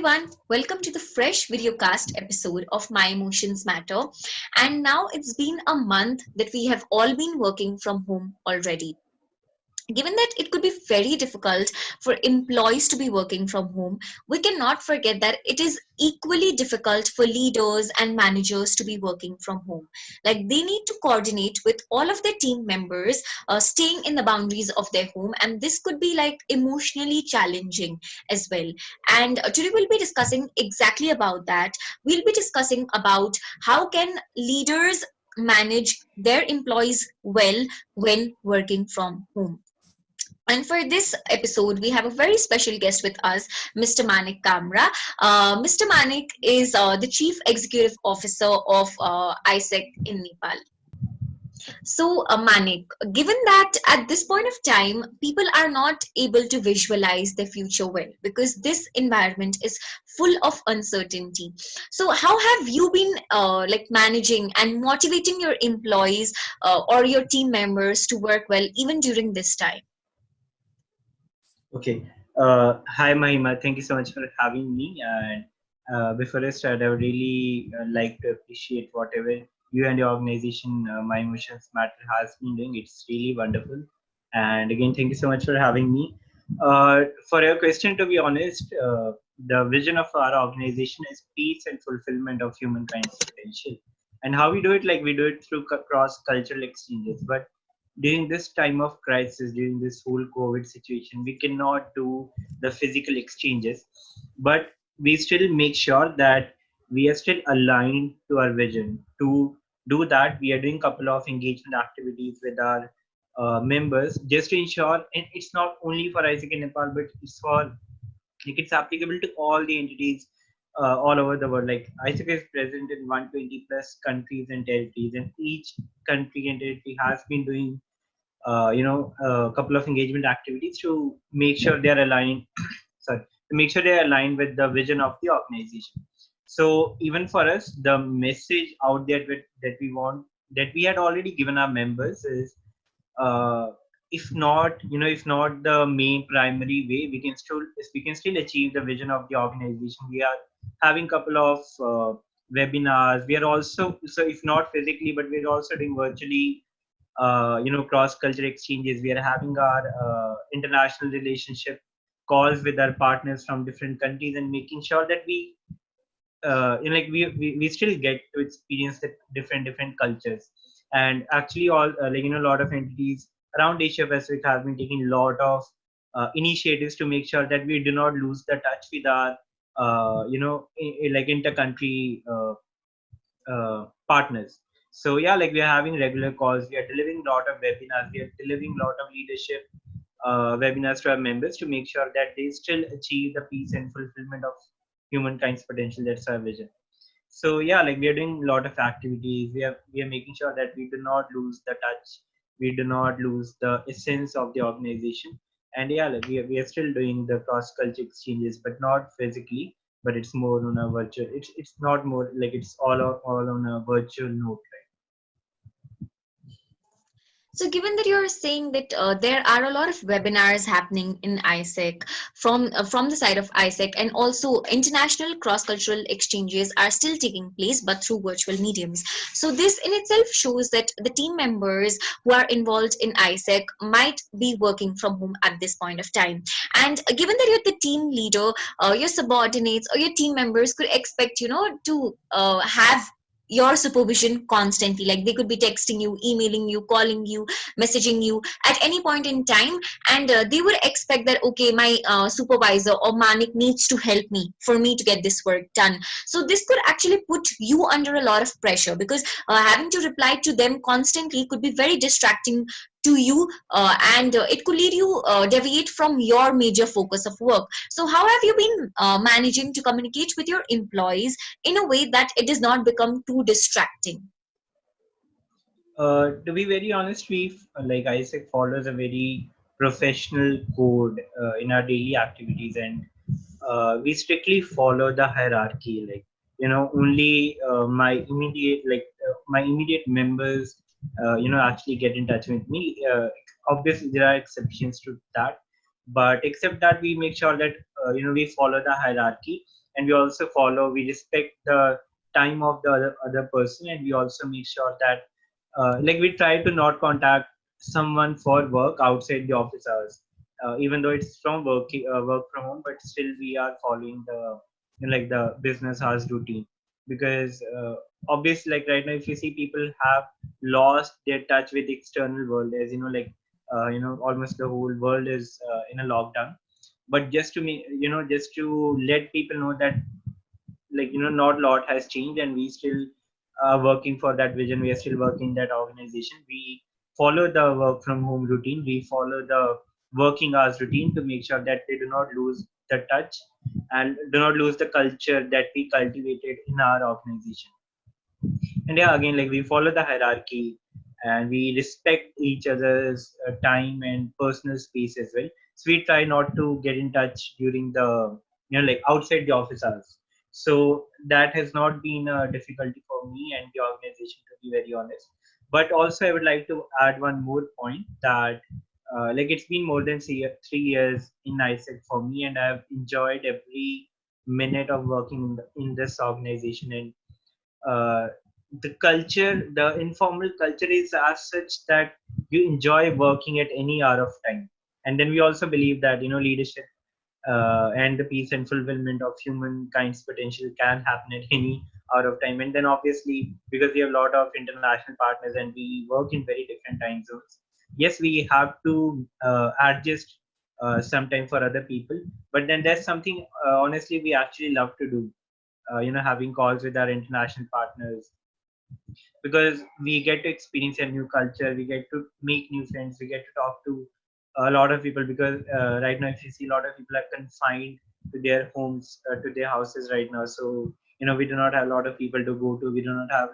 everyone, welcome to the fresh videocast episode of My Emotions Matter. And now it's been a month that we have all been working from home already. Given that it could be very difficult for employees to be working from home, we cannot forget that it is equally difficult for leaders and managers to be working from home. Like they need to coordinate with all of their team members, staying in the boundaries of their home, and this could be like emotionally challenging as well. And today we'll be discussing exactly about that. We'll be discussing about how can leaders manage their employees well when working from home. And for this episode, we have a very special guest with us, Mr. Manik Kamra. Mr. Manik is the Chief Executive Officer of AIESEC in Nepal. So, Manik, given that at this point of time, people are not able to visualize their future well because this environment is full of uncertainty. So, how have you been like managing and motivating your employees or your team members to work well even during this time? Okay. Hi, Mahima. Thank you so much for having me. And before I start, I would really like to appreciate whatever you and your organization, My Emotions Matter, has been doing. It's really wonderful. And again, thank you so much for having me. For your question, to be honest, the vision of our organization is peace and fulfillment of humankind's potential. And how we do it, like we do it through cross-cultural exchanges. But during this time of crisis, during this whole COVID situation, we cannot do the physical exchanges, but we still make sure that we are still aligned to our vision. To do that, we are doing a couple of engagement activities with our members just to ensure, and it's not only for AIESEC in Nepal, but it's for like it's applicable to all the entities all over the world. Like AIESEC is present in 120 plus countries and territories, and each country and territory has been doing a couple of engagement activities to make sure they're aligned. Sorry, to make sure they're aligned with the vision of the organization. So even for us, the message out there that we want, that we had already given our members is, uh, if not the main primary way, we can still achieve the vision of the organization. We are having a couple of webinars. We are also, so if not physically, but we're also doing virtually cross cultural exchanges. We are having our international relationship calls with our partners from different countries, and making sure that we still get to experience the different cultures. And actually all a lot of entities around Asia Pacific have been taking a lot of initiatives to make sure that we do not lose the touch with our like inter-country partners. So yeah, like we are having regular calls, we are delivering a lot of webinars, we are delivering a lot of leadership webinars to our members to make sure that they still achieve the peace and fulfillment of humankind's potential. That's our vision. So yeah, like we are doing a lot of activities. We are making sure that we do not lose the touch, we do not lose the essence of the organization. And yeah, like we are still doing the cross culture exchanges, but not physically, but it's more on a virtual. It's not more like it's all on a virtual note, right? So, given that you're saying that there are a lot of webinars happening in AIESEC from the side of AIESEC, and also international cross-cultural exchanges are still taking place, but through virtual mediums. So, this in itself shows that the team members who are involved in AIESEC might be working from home at this point of time. And given that you're the team leader, your subordinates or your team members could expect, to have your supervision constantly. Like they could be texting you, emailing you, calling you, messaging you at any point in time, and they would expect that, okay, my supervisor or Manik needs to help me for me to get this work done. So this could actually put you under a lot of pressure because having to reply to them constantly could be very distracting to you, and it could lead you deviate from your major focus of work. So how have you been managing to communicate with your employees in a way that it does not become too distracting? To be very honest, like AIESEC follows a very professional code in our daily activities, and we strictly follow the hierarchy. Like only my immediate members, actually get in touch with me. Obviously, there are exceptions to that, but except that, we make sure that we follow the hierarchy. and we also follow, we respect the time of the other person, and we also make sure that like we try to not contact someone for work outside the office hours, even though it's from work from home, but still we are following the, you know, like the business hours routine. Because obviously, like right now, if you see, people have lost their touch with external world, as you know, like almost the whole world is in a lockdown. But just to me, just to let people know that, like, not a lot has changed, and we still are working for that vision, we are still working that organization, we follow the work from home routine, we follow the working hours routine to make sure that they do not lose the touch and do not lose the culture that we cultivated in our organization. And yeah, again, like, we follow the hierarchy, and we respect each other's time and personal space as well. So we try not to get in touch during the, like, outside the office hours. So that has not been a difficulty for me and the organization, to be very honest. But also, I would like to add one more point, that like, it's been more than 3 years in AIESEC for me, and I've enjoyed every minute of working in this organization. And uh, the culture, the informal culture is as such that you enjoy working at any hour of time. And then we also believe that, leadership and the peace and fulfillment of humankind's potential can happen at any hour of time. And then obviously, because we have a lot of international partners and we work in very different time zones, yes, we have to adjust sometime for other people. But then there's something, honestly, we actually love to do, having calls with our international partners, because we get to experience a new culture, we get to make new friends, we get to talk to a lot of people. Because right now, if you see, a lot of people are confined to their homes, to their houses right now. So we do not have a lot of people to go to, we do not have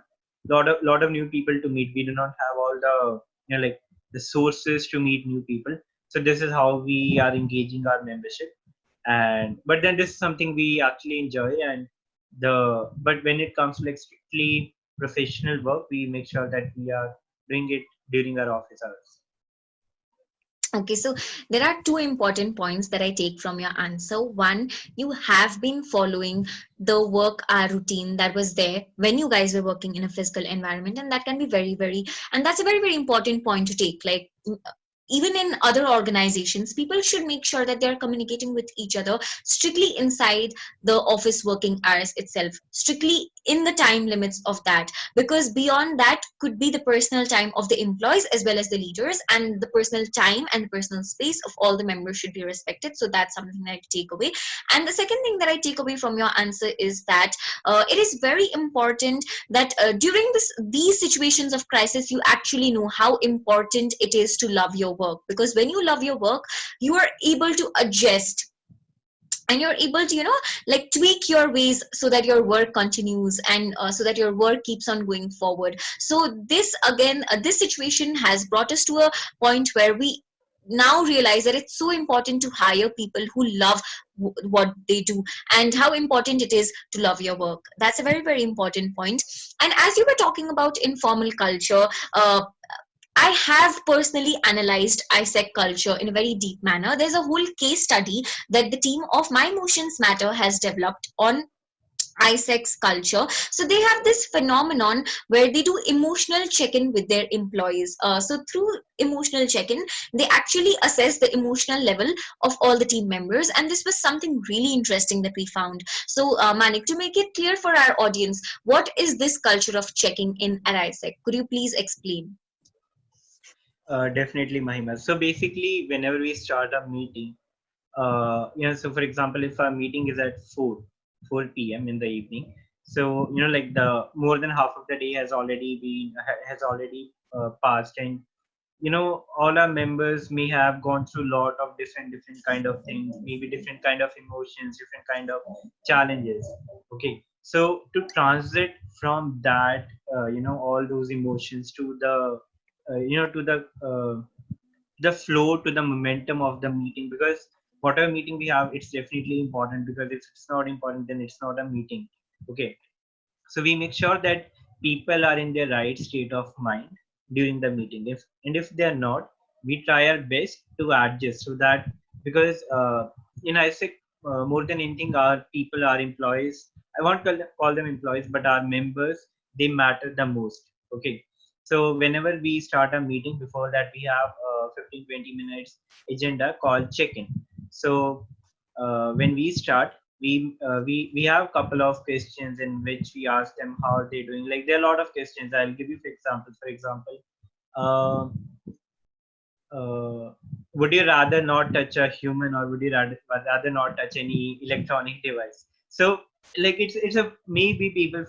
lot of new people to meet, we do not have all the, like, the sources to meet new people. So this is how we are engaging our membership. And but then this is something we actually enjoy. And but when it comes to, like, strictly professional work, we make sure that we are doing it during our office hours. Okay, so there are two important points that I take from your answer. One, you have been following the work hour routine that was there when you guys were working in a physical environment, and that can be very, very, and that's a very, very important point to take. Like, even in other organizations, people should make sure that they're communicating with each other strictly inside the office working hours itself, strictly in the time limits of that, because beyond that could be the personal time of the employees as well as the leaders, and the personal time and the personal space of all the members should be respected. So that's something that I take away. And the second thing that I take away from your answer is that it is very important that during these situations of crisis, you actually know how important it is to love your work, because when you love your work, you are able to adjust, and you're able to, like, tweak your ways so that your work continues, and so that your work keeps on going forward. So this again, this situation has brought us to a point where we now realize that it's so important to hire people who love what they do, and how important it is to love your work. That's a very, very important point. And as you were talking about informal culture, I have personally analyzed AIESEC culture in a very deep manner. There's a whole case study that the team of My Emotions Matter has developed on AIESEC's culture. So they have this phenomenon where they do emotional check-in with their employees. So through emotional check-in, they actually assess the emotional level of all the team members. And this was something really interesting that we found. So Manik, to make it clear for our audience, what is this culture of checking in at AIESEC? Could you please explain? Definitely, Mahima. So basically, whenever we start a meeting, so for example, if our meeting is at 4 p.m. in the evening, so like, the more than half of the day has already passed. And all our members may have gone through a lot of different kind of things, maybe different kind of emotions, different kind of challenges. Okay, so to transit from that, all those emotions to the, to the flow, to the momentum of the meeting. Because whatever meeting we have, it's definitely important, because if it's not important, then it's not a meeting. Okay, so we make sure that people are in their right state of mind during the meeting. If they're not, we try our best to adjust, so that, because in AIESEC, more than anything, our people, our employees, I won't call them employees, but our members, they matter the most. Okay. So whenever we start a meeting, before that we have 15-20 minutes agenda called check-in. So when we start, we have a couple of questions in which we ask them how are they doing. Like there are a lot of questions. I'll give you examples. For example, uh, uh, would you rather not touch a human, or would you rather not touch any electronic device? So like it's a, maybe people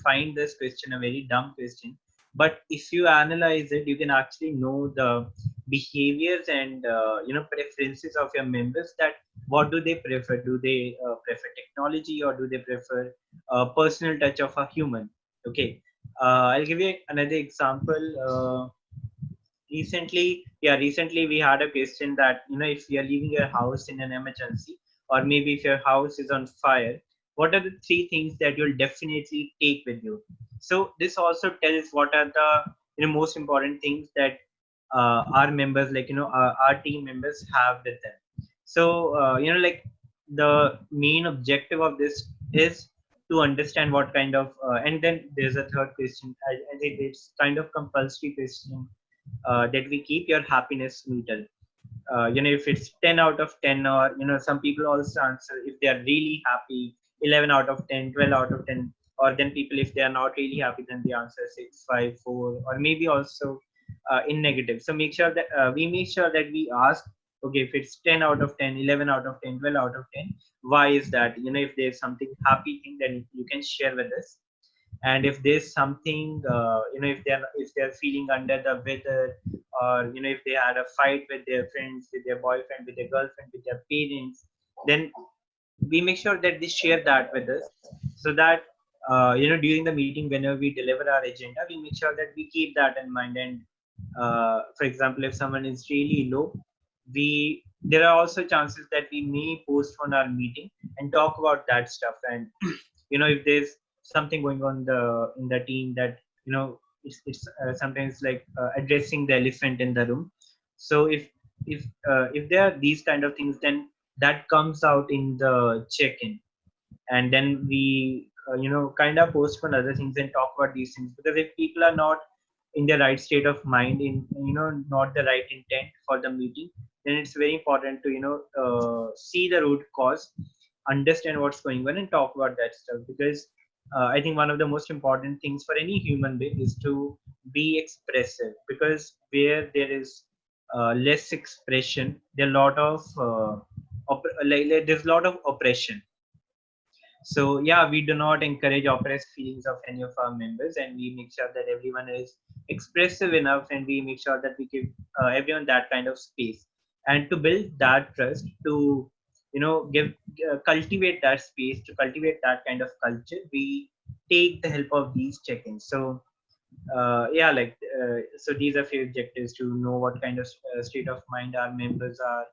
find this question a very dumb question, but if you analyze it, you can actually know the behaviors and preferences of your members, that what do they prefer. Do they prefer technology, or do they prefer personal touch of a human? Okay. I'll give you another example. Recently we had a question that, if you're leaving your house in an emergency, or maybe if your house is on fire, what are the three things that you'll definitely take with you? So this also tells what are the most important things that our members, like our team members have with them. So like the main objective of this is to understand what kind of and then there's a third question. I think it's kind of compulsory question that we keep: your happiness meter. If it's 10 out of 10, or some people also answer if they are really happy, 11 out of 10, 12 out of 10. Or then people, if they are not really happy, then they answer 6, 5, 4, or maybe also in negative. So make sure that we make sure that we ask, okay, if it's 10 out of 10, 11 out of 10, 12 out of 10, why is that? If there's something happy thing, then you can share with us. And if there's something, if they're feeling under the weather, or if they had a fight with their friends, with their boyfriend, with their girlfriend, with their parents, then we make sure that they share that with us, so that during the meeting, whenever we deliver our agenda, we make sure that we keep that in mind. And for example, if someone is really low, we there are also chances that we may postpone our meeting and talk about that stuff. And if there's something going on in the team, that it's sometimes like addressing the elephant in the room. So if there are these kind of things, then that comes out in the check-in. And then we kind of postpone other things and talk about these things, because if people are not in the right state of mind, in not the right intent for the meeting, then it's very important to see the root cause, understand what's going on, and talk about that stuff. Because I think one of the most important things for any human being is to be expressive, because where there is less expression, there are a lot of there's a lot of oppression. So yeah, we do not encourage oppressed feelings of any of our members, and we make sure that everyone is expressive enough, and we make sure that we give everyone that kind of space. And to build that trust, to give cultivate that space, to cultivate that kind of culture, we take the help of these check-ins. So so these are few objectives: to know what kind of state of mind our members are,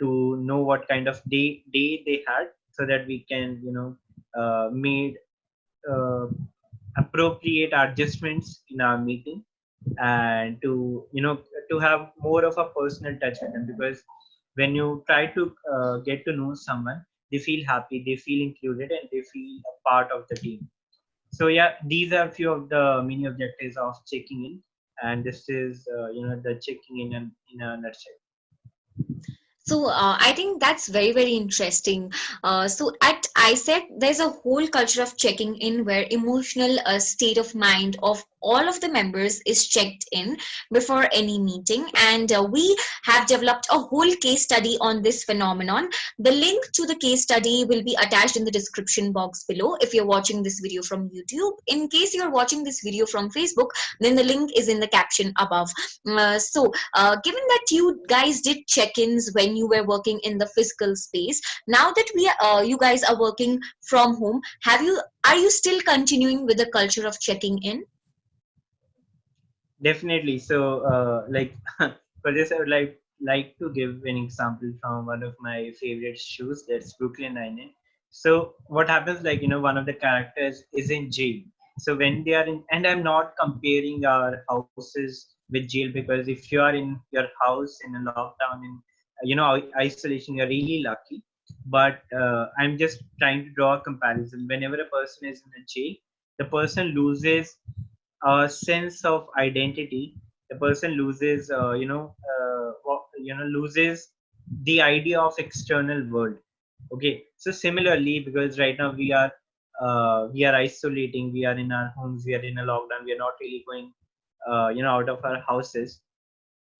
to know what kind of day they had, so that we can made uh, appropriate adjustments in our meeting, and to to have more of a personal touch with them. Because when you try to get to know someone, they feel happy, they feel included, and they feel a part of the team. So yeah, these are a few of the many objectives of checking in, and this is the checking in a nutshell. So I think that's very, very interesting. So at AIESEC, there's a whole culture of checking in where emotional state of mind of all of the members is checked in before any meeting. And we have developed a whole case study on this phenomenon. The link to the case study will be attached in the description box below if you're watching this video from YouTube. In case you're watching this video from Facebook, then the link is in the caption above. Given that you guys did check-ins when you were working in the physical space, now that you guys are working from home, are you still continuing with the culture of checking in? Definitely. So, like for this, I would like to give an example from one of my favorite shows. That's Brooklyn Nine-Nine. So, what happens? Like one of the characters is in jail. So when they are in, and I'm not comparing our houses with jail, because if you are in your house in a lockdown, in isolation, you're really lucky. but I'm just trying to draw a comparison. Whenever a person is in a jail, the person loses a sense of identity. The person loses loses the idea of external world. Okay, so similarly, because right now we are isolating, we are in our homes, we are in a lockdown, we are not really going out of our houses,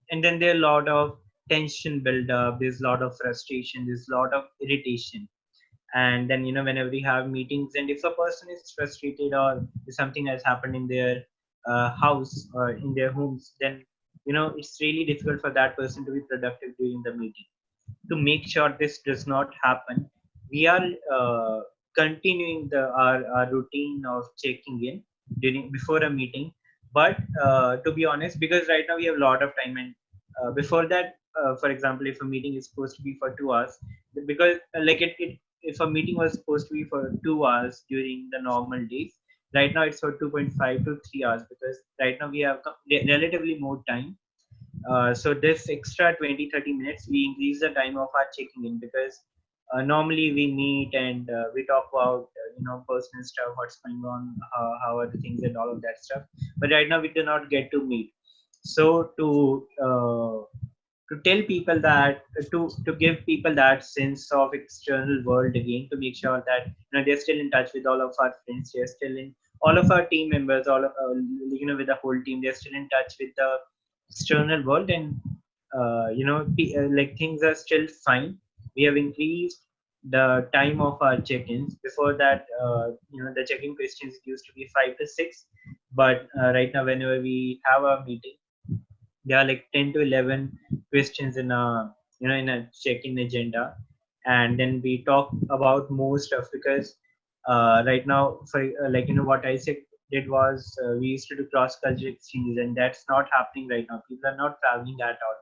and then there are a lot of tension build up, there's a lot of frustration, there's a lot of irritation. And then whenever we have meetings, and if a person is frustrated or if something has happened in their house or in their homes, then it's really difficult for that person to be productive during the meeting. To make sure this does not happen, we are continuing our routine of checking in during before a meeting. But to be honest, because right now we have a lot of time, and before that, for example, if a meeting is supposed to be for 2 hours, because if a meeting was supposed to be for 2 hours during the normal days, right now it's for 2.5 to 3 hours, because right now we have relatively more time. So this extra 20-30 minutes, we increase the time of our checking in, because normally we meet and we talk about personal stuff, what's going on, how are the things and all of that stuff. But right now we do not get to meet. So to tell people that, to give people that sense of external world again, to make sure that they're still in touch with all of our friends, they're still in all of our team members, all of with the whole team, they're still in touch with the external world. And like things are still fine. We have increased the time of our check-ins. Before that, the check-in questions used to be 5 to 6, but right now whenever we have a meeting, there are like 10 to 11 questions in a check-in agenda. And then we talk about more stuff, because right now, for what I said did was, we used to do cross cultural exchanges, and that's not happening right now. People are not traveling at all.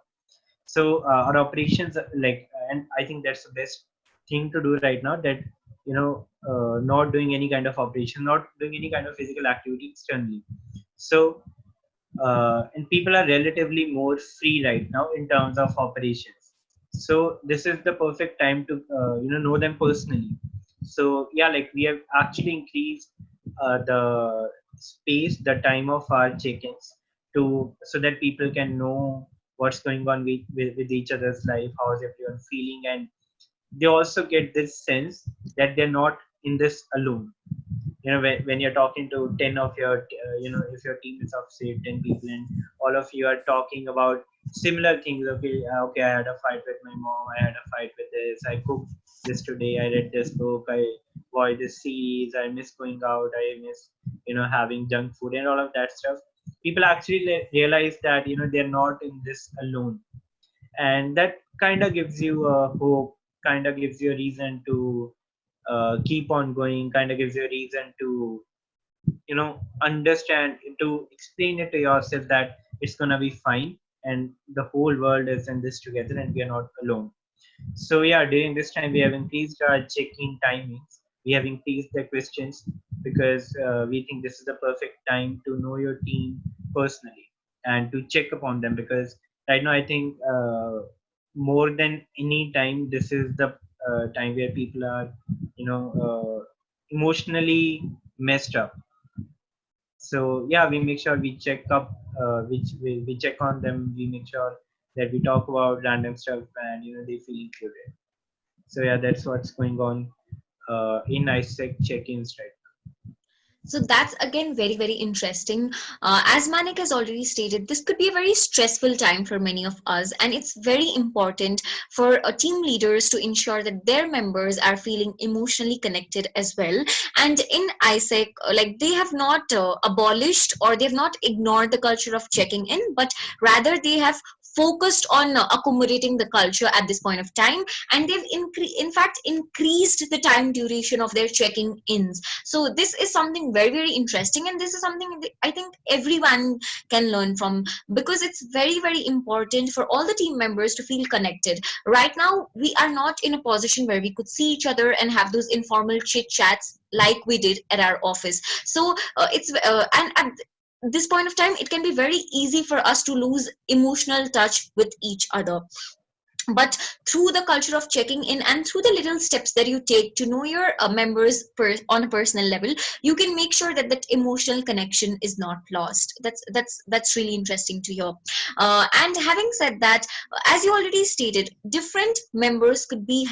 So our operations and I think that's the best thing to do right now, that not doing any kind of operation, not doing any kind of physical activity externally. So and people are relatively more free right now in terms of operations. So this is the perfect time to know them personally. So yeah, like we have actually increased the space, the time of our check-ins, to so that people can know what's going on with each other's life, how is everyone feeling, and they also get this sense that they're not in this alone. When you're talking to 10 of your if your team is of say 10 people, and all of you are talking about similar things. Okay, I had a fight with my mom, I had a fight with this, I cooked this today, I read this book, I watched this series, I miss going out, I miss having junk food and all of that stuff. People actually realize that they're not in this alone. And that kind of gives you a hope, kind of gives you a reason to keep on going, kind of gives you a reason to understand, to explain it to yourself that it's gonna be fine, and the whole world is in this together, and we are not alone. So yeah, during this time we have increased our check-in timings, we have increased the questions, because we think this is the perfect time to know your team personally and to check upon them. Because right now I think more than any time, this is the time where people are emotionally messed up. So yeah, we make sure we check up, we check on them, we make sure that we talk about random stuff, and they feel included. So yeah, that's what's going on in AIESEC check-ins right So that's again very, very interesting. As Manik has already stated, this could be a very stressful time for many of us, and it's very important for team leaders to ensure that their members are feeling emotionally connected as well. And in AIESEC, like they have not abolished or they have not ignored the culture of checking in, but rather they have focused on accommodating the culture at this point of time, and they've in fact increased the time duration of their checking ins. So this is something very, very interesting, and this is something that I think everyone can learn from, because it's very, very important for all the team members to feel connected. Right now we are not in a position where we could see each other and have those informal chit chats like we did at our office. So it's and at this point of time it can be very easy for us to lose emotional touch with each other. But through the culture of checking in and through the little steps that you take to know your members on a personal level, you can make sure that that emotional connection is not lost. That's really interesting to hear. And having said that, as you already stated, different members could be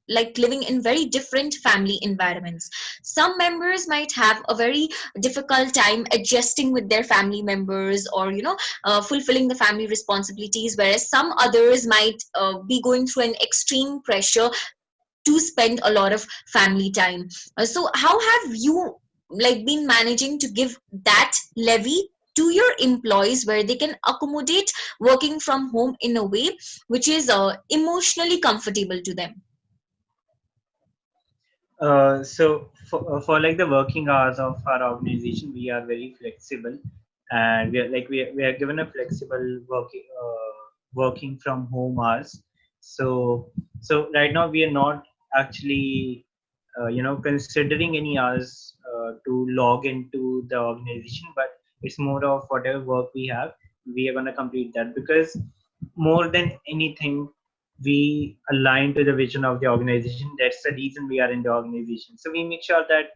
like living in very different family environments. Some members might have a very difficult time adjusting with their family members, or fulfilling the family responsibilities, whereas some others might be going through an extreme pressure to spend a lot of family time. So how have you like been managing to give that levy to your employees where they can accommodate working from home in a way which is emotionally comfortable to them? For like the working hours of our organization, we are very flexible, and we are given a flexible working from home hours. So right now we are not actually considering any hours to log into the organization, but it's more of whatever work we have, we are gonna complete that, because more than anything we align to the vision of the organization. That's the reason we are in the organization. So we make sure that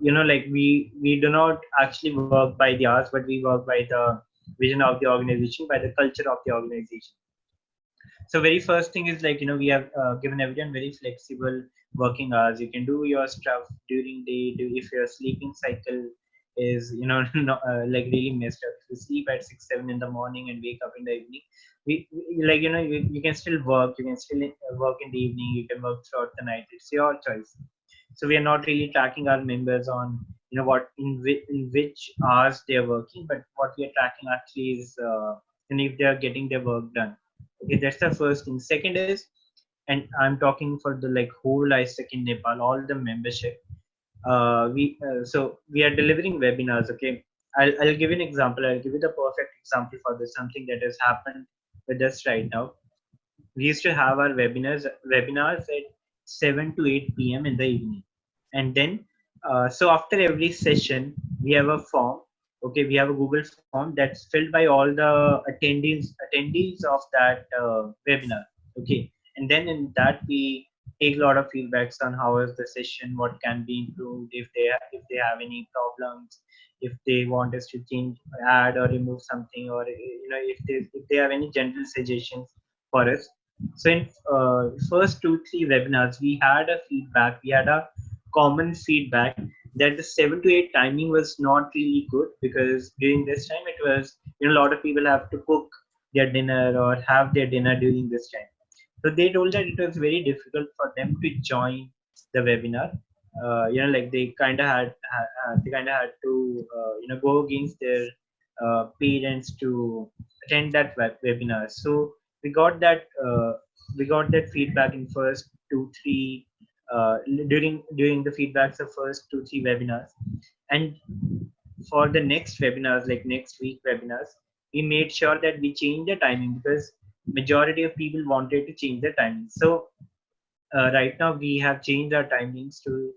like we do not actually work by the hours, but we work by the vision of the organization, by the culture of the organization. So very first thing is, like, we have given everyone very flexible working hours. You can do your stuff during day. If your sleeping cycle is not, like really messed up, if you sleep at 6 7 in the morning and wake up in the evening, like you can still work. You can still work in the evening. You can work throughout the night. It's your choice. So we are not really tracking our members on what in which hours they are working, but what we are tracking actually is if they are getting their work done. Okay, that's the first thing. Second is, and I'm talking for the like whole AIESEC in Nepal, all the membership. We are delivering webinars. Okay, I'll give you an example. I'll give you the perfect example for this. Something that has happened with us right now. We used to have our webinars at 7 to 8 p.m. in the evening, and then so after every session we have a form. Okay, we have a Google form that's filled by all the attendees of that webinar. Okay, and then in that we take a lot of feedbacks on how is the session, what can be improved, if they have any problems, if they want us to change, add or remove something, or if they have any general suggestions for us. So in first 2 3 webinars, we had a feedback. We had a common feedback that the 7 to 8 timing was not really good, because during this time it was a lot of people have to cook their dinner or have their dinner during this time. So they told that it was very difficult for them to join the webinar. Like they kind of had to go against their parents to attend that webinar. So we got that feedback in first 2 3 during the feedbacks of first 2 3 webinars. And for the next webinars, like next week webinars, we made sure that we change the timing, because majority of people wanted to change the timing. So right now we have changed our timings to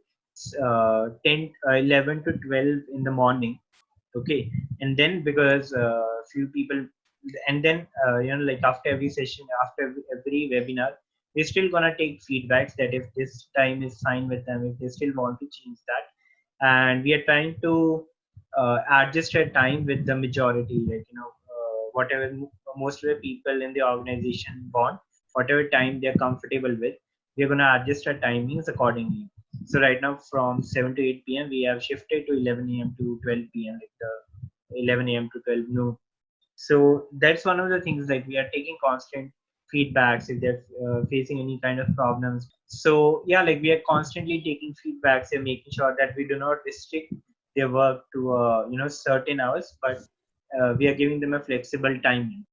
11 to 12 in the morning. Okay, and then because few people, and then like after every session, after every webinar, we're still gonna take feedbacks that if this time is fine with them, if they still want to change that. And we are trying to adjust our time with the majority, like whatever most of the people in the organization want, whatever time they're comfortable with, we're going to adjust our timings accordingly. So right now from 7 to 8 p.m. we have shifted to 11 a.m. to 12 p.m., like the 11 a.m. to 12 noon. So that's one of the things, like we are taking constant feedbacks if they're facing any kind of problems. So yeah, like we are constantly taking feedbacks and making sure that we do not restrict their work to certain hours, but we are giving them a flexible timing.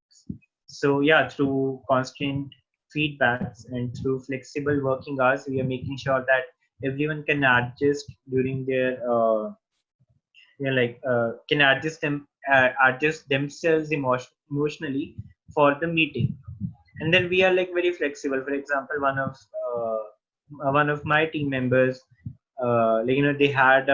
So yeah, through constant feedbacks and through flexible working hours, we are making sure that everyone can adjust during their can adjust themselves emotionally for the meeting. And then we are like very flexible. For example, one of my team members, they had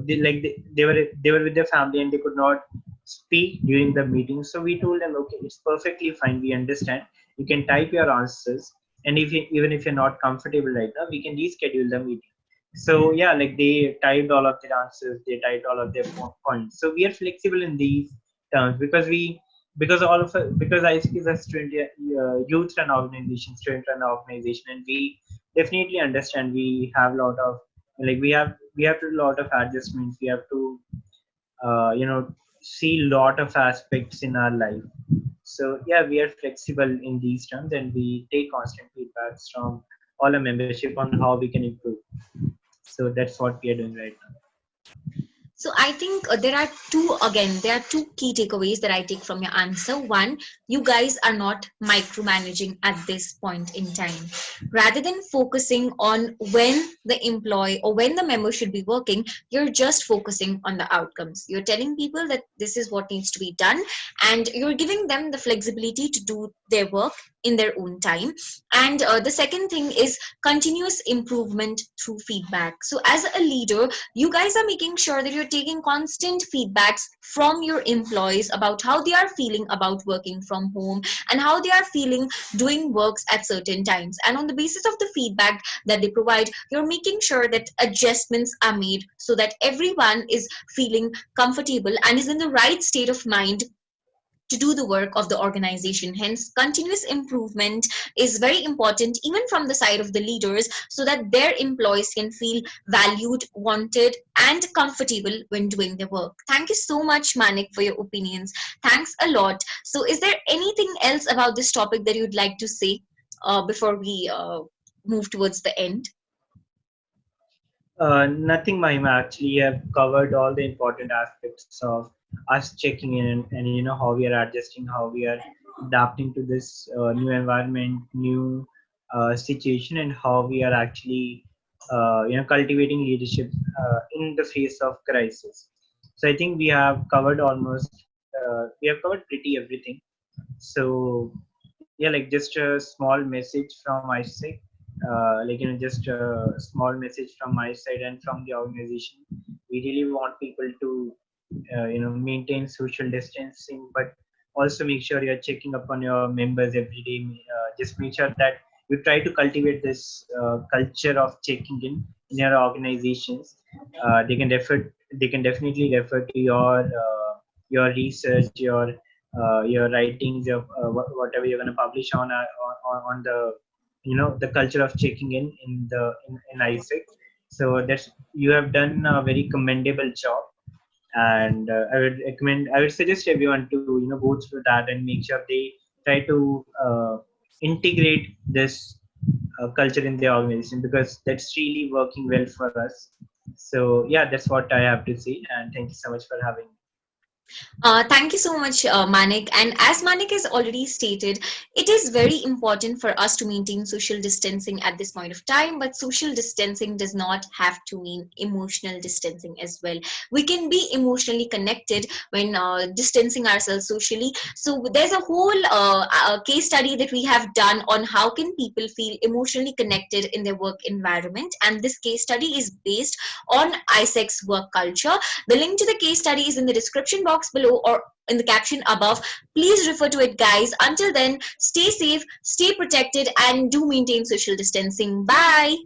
they were with their family and they could not speak during the meeting. So we told them, okay, it's perfectly fine, we understand, you can type your answers, and if you, even if you're not comfortable right now, we can reschedule the meeting. So yeah, like they typed all of their answers, they typed all of their points. So we are flexible in these terms, because we, because all of us, because ISEC is a student, youth run organization, student run organization, and we definitely understand we have a lot of, like we have to do a lot of adjustments, we have to see a lot of aspects in our life. So yeah, we are flexible in these terms, and we take constant feedbacks from all our membership on how we can improve. So that's what we are doing right now. So I think there are two key takeaways that I take from your answer. One, you guys are not micromanaging at this point in time. Rather than focusing on when the employee or when the member should be working, you're just focusing on the outcomes. You're telling people that this is what needs to be done, and you're giving them the flexibility to do their work in their own time. And the second thing is continuous improvement through feedback. So as a leader, you guys are making sure that you're taking constant feedbacks from your employees about how they are feeling about working from home and how they are feeling doing works at certain times. And on the basis of the feedback that they provide, you're making sure that adjustments are made so that everyone is feeling comfortable and is in the right state of mind to do the work of the organization. Hence, continuous improvement is very important, even from the side of the leaders, so that their employees can feel valued, wanted, and comfortable when doing their work. Thank you so much, Manik, for your opinions. Thanks a lot. So, is there anything else about this topic that you'd like to say before we move towards the end? Nothing, Mahima. Actually, you have covered all the important aspects of us checking in, and how we are adjusting, how we are adapting to this new environment, new situation, and how we are actually cultivating leadership in the face of crisis. So I think we have covered almost we have covered pretty everything. So yeah, like just a small message from my side, just a small message from my side and from the organization. We really want people to maintain social distancing, but also make sure you're checking up on your members every day. Just make sure that you try to cultivate this culture of checking in your organizations. They can definitely refer to your research, your writings, whatever you're going to publish on the the culture of checking in ISEC. So that's, you have done a very commendable job, and I would suggest everyone to go through that and make sure they try to integrate this culture in the organization, because that's really working well for us. So yeah, that's what I have to say, and thank you so much for having me. Thank you so much, Manik. And as Manik has already stated, it is very important for us to maintain social distancing at this point of time, but social distancing does not have to mean emotional distancing as well. We can be emotionally connected when distancing ourselves socially. So there's a whole case study that we have done on how can people feel emotionally connected in their work environment. And this case study is based on ISEC's work culture. The link to the case study is in the description box below or in the caption above. Please refer to it, guys. Until then, stay safe, stay protected, and do maintain social distancing. Bye.